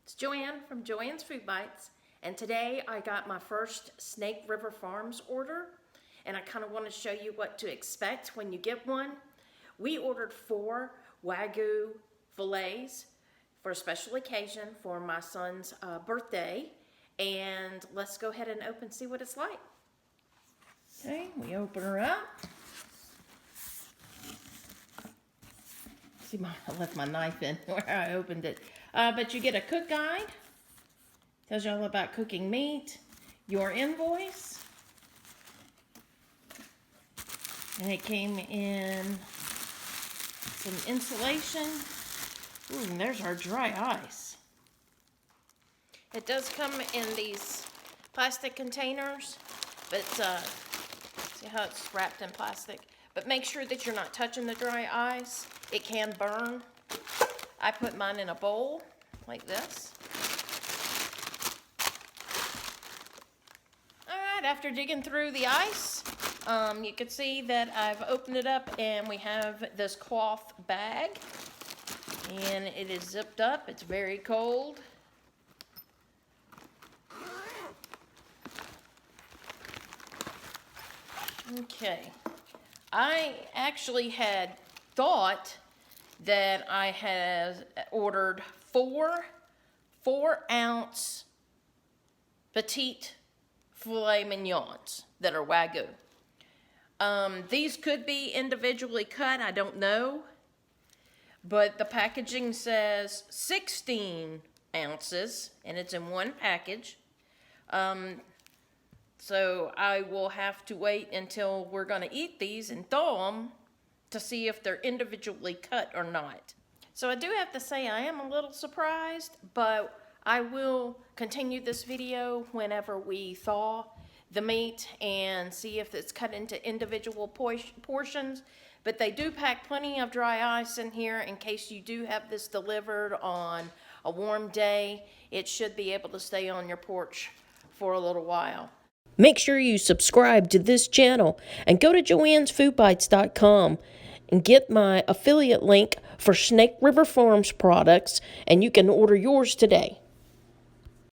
It's Joanne from Joanne's Food Bites, and today I got my first Snake River Farms order, and I kind of want to show you what to expect when you get one. We ordered 4 Wagyu fillets for a special occasion for my son's birthday, and let's go ahead and open and see what it's like. Okay, we open her up. See, I left my knife in where I opened it. But you get a cook guide. Tells you all about cooking meat. Your invoice. And it came in some insulation. Ooh, and there's our dry ice. It does come in these plastic containers, but see how it's wrapped in plastic? But make sure that you're not touching the dry ice. It can burn. I put mine in a bowl like this. All right, after digging through the ice, you can see that I've opened it up and we have this cloth bag. And it is zipped up. It's very cold. Okay. I actually had thought that I had ordered 4-ounce petite filet mignons that are Wagyu. These could be individually cut, I don't know. But the packaging says 16 ounces, and it's in one package. So I will have to wait until we're going to eat these and thaw them to see if they're individually cut or not. So I do have to say I am a little surprised, but I will continue this video whenever we thaw the meat and see if it's cut into individual portions. But they do pack plenty of dry ice in here in case you do have this delivered on a warm day. It should be able to stay on your porch for a little while. Make sure you subscribe to this channel and go to joannesfoodbites.com and get my affiliate link for Snake River Farms products, and you can order yours today.